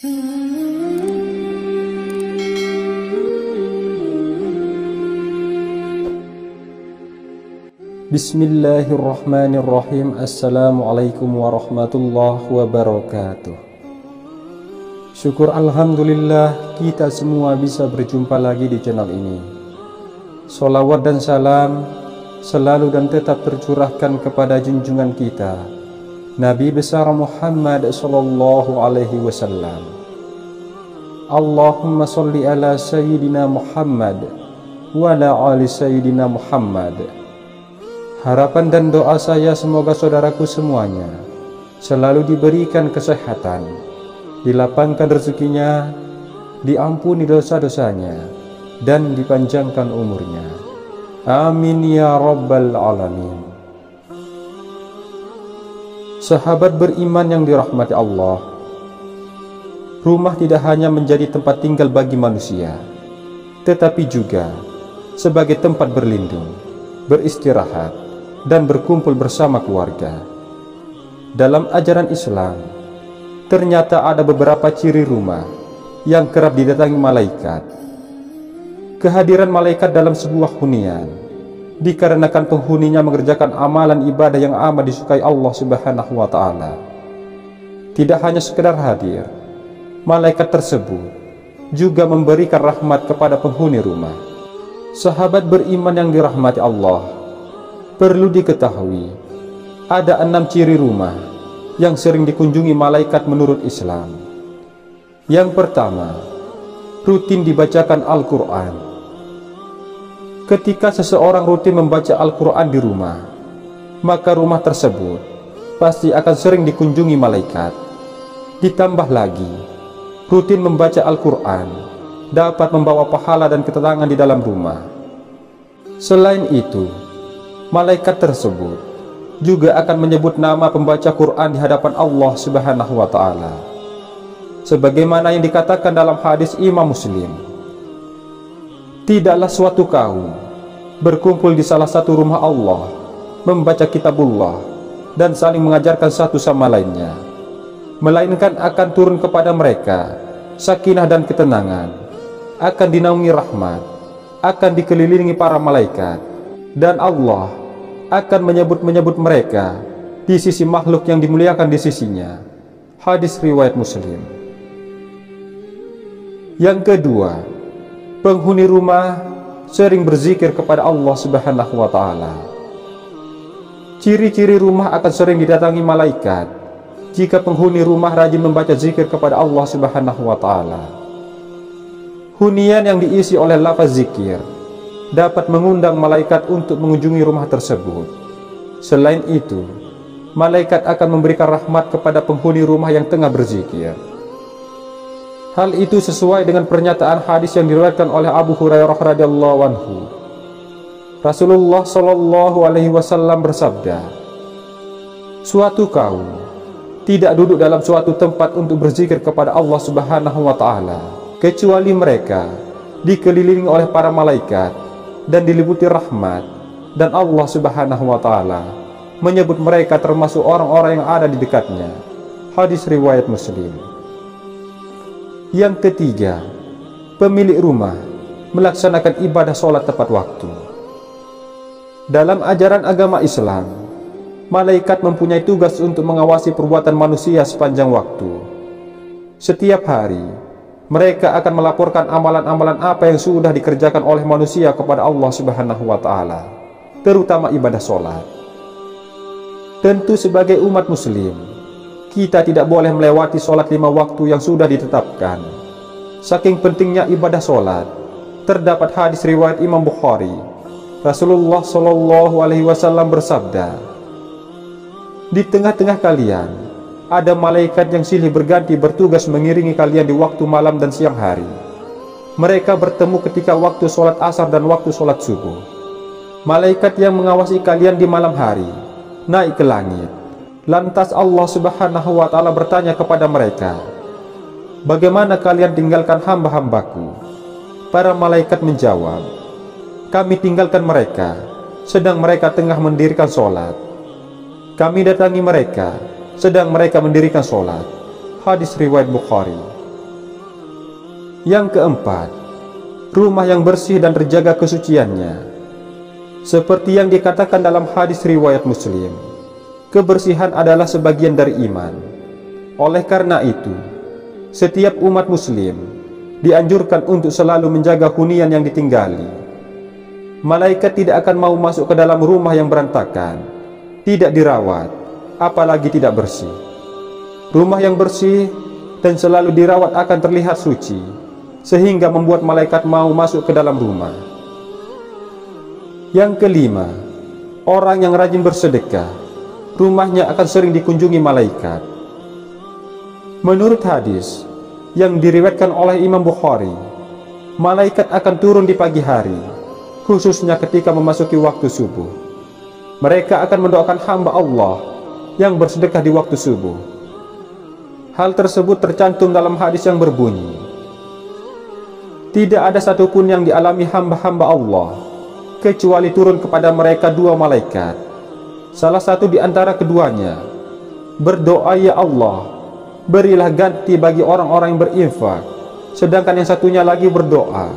Bismillahirrahmanirrahim. Assalamualaikum warahmatullahi wabarakatuh. Syukur alhamdulillah kita semua bisa berjumpa lagi di channel ini. Sholawat dan salam selalu dan tetap tercurahkan kepada junjungan kita Nabi besar Muhammad sallallahu alaihi wasallam. Allahumma sholli ala sayyidina Muhammad wa ala ali sayyidina Muhammad. Harapan dan doa saya semoga saudaraku semuanya selalu diberikan kesehatan, dilapangkan rezekinya, diampuni dosa-dosanya, dan dipanjangkan umurnya. Amin ya rabbal alamin. Sahabat beriman yang dirahmati Allah, rumah tidak hanya menjadi tempat tinggal bagi manusia, tetapi juga sebagai tempat berlindung, beristirahat, dan berkumpul bersama keluarga. Dalam ajaran Islam, ternyata ada beberapa ciri rumah yang kerap didatangi malaikat. Kehadiran malaikat dalam sebuah hunian dikarenakan penghuninya mengerjakan amalan ibadah yang amat disukai Allah Subhanahu wa Ta'ala. Tidak hanya sekedar hadir, malaikat tersebut juga memberikan rahmat kepada penghuni rumah. Sahabat beriman yang dirahmati Allah, perlu diketahui ada 6 ciri rumah yang sering dikunjungi malaikat menurut Islam. Yang pertama, rutin dibacakan Al-Quran. Ketika seseorang rutin membaca Al-Quran di rumah, maka rumah tersebut pasti akan sering dikunjungi malaikat. Ditambah lagi, rutin membaca Al-Quran dapat membawa pahala dan ketenangan di dalam rumah. Selain itu, malaikat tersebut juga akan menyebut nama pembaca Quran di hadapan Allah Subhanahu wa Ta'ala. Sebagaimana yang dikatakan dalam hadis Imam Muslim, tidaklah suatu kaum berkumpul di salah satu rumah Allah, membaca kitabullah dan saling mengajarkan satu sama lainnya, melainkan akan turun kepada mereka sakinah dan ketenangan, akan dinaungi rahmat, akan dikelilingi para malaikat, dan Allah akan menyebut mereka di sisi makhluk yang dimuliakan di sisinya. Hadis riwayat Muslim. Yang kedua, penghuni rumah sering berzikir kepada Allah Subhanahu wa Ta'ala. Ciri-ciri rumah akan sering didatangi malaikat jika penghuni rumah rajin membaca zikir kepada Allah Subhanahu wa Ta'ala. Hunian yang diisi oleh lafaz zikir dapat mengundang malaikat untuk mengunjungi rumah tersebut. Selain itu, malaikat akan memberikan rahmat kepada penghuni rumah yang tengah berzikir. Hal itu sesuai dengan pernyataan hadis yang diriwayatkan oleh Abu Hurairah radhiyallahu anhu. Rasulullah shallallahu alaihi wasallam bersabda, suatu kaum tidak duduk dalam suatu tempat untuk berzikir kepada Allah Subhanahu wa Ta'ala, kecuali mereka dikelilingi oleh para malaikat dan diliputi rahmat, dan Allah Subhanahu wa Ta'ala menyebut mereka termasuk orang-orang yang ada di dekatnya. Hadis riwayat Muslim. Yang ketiga, pemilik rumah melaksanakan ibadah sholat tepat waktu. Dalam ajaran agama Islam, malaikat mempunyai tugas untuk mengawasi perbuatan manusia sepanjang waktu. Setiap hari, mereka akan melaporkan amalan-amalan apa yang sudah dikerjakan oleh manusia kepada Allah Subhanahu wa Ta'ala, terutama ibadah sholat. Tentu sebagai umat muslim, kita tidak boleh melewati sholat 5 waktu yang sudah ditetapkan. Saking pentingnya ibadah sholat, terdapat hadis riwayat Imam Bukhari. Rasulullah Shallallahu alaihi wasallam bersabda, di tengah-tengah kalian ada malaikat yang silih berganti bertugas mengiringi kalian di waktu malam dan siang hari. Mereka bertemu ketika waktu sholat asar dan waktu sholat subuh. Malaikat yang mengawasi kalian di malam hari naik ke langit. Lantas Allah Subhanahu wa Ta'ala bertanya kepada mereka, bagaimana kalian tinggalkan hamba-hambaku? Para malaikat menjawab, kami tinggalkan mereka sedang mereka tengah mendirikan sholat. Kami datangi mereka sedang mereka mendirikan sholat. Hadis riwayat Bukhari. Yang keempat, rumah yang bersih dan terjaga kesuciannya. Seperti yang dikatakan dalam hadis riwayat Muslim, kebersihan adalah sebagian dari iman. Oleh karena itu, setiap umat muslim dianjurkan untuk selalu menjaga hunian yang ditinggali. Malaikat tidak akan mau masuk ke dalam rumah yang berantakan, tidak dirawat, apalagi tidak bersih. Rumah yang bersih dan selalu dirawat akan terlihat suci, sehingga membuat malaikat mau masuk ke dalam rumah. Yang kelima, orang yang rajin bersedekah, rumahnya akan sering dikunjungi malaikat. Menurut hadis yang diriwayatkan oleh Imam Bukhari, malaikat akan turun di pagi hari, khususnya ketika memasuki waktu subuh. Mereka akan mendoakan hamba Allah yang bersedekah di waktu subuh. Hal tersebut tercantum dalam hadis yang berbunyi, tidak ada satupun yang dialami hamba-hamba Allah kecuali turun kepada mereka dua malaikat. Salah satu di antara keduanya berdoa, "Ya Allah, berilah ganti bagi orang-orang yang berinfak." Sedangkan yang satunya lagi berdoa,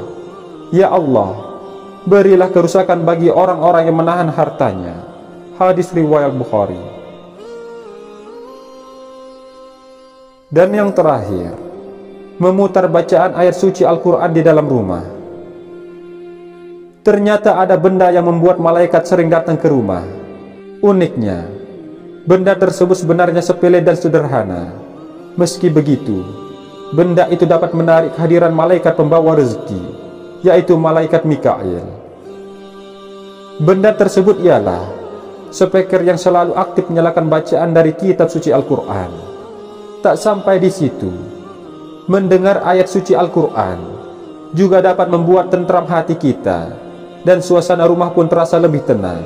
"Ya Allah, berilah kerusakan bagi orang-orang yang menahan hartanya." Hadis riwayat Bukhari. Dan yang terakhir, memutar bacaan ayat suci Al-Quran di dalam rumah. Ternyata ada benda yang membuat malaikat sering datang ke rumah. Uniknya, benda tersebut sebenarnya sepele dan sederhana. Meski begitu, benda itu dapat menarik kehadiran malaikat pembawa rezeki, yaitu malaikat Mikail. Benda tersebut ialah speaker yang selalu aktif menyalakan bacaan dari kitab suci Al-Quran. Tak sampai di situ, mendengar ayat suci Al-Quran juga dapat membuat tentram hati kita, dan suasana rumah pun terasa lebih tenang.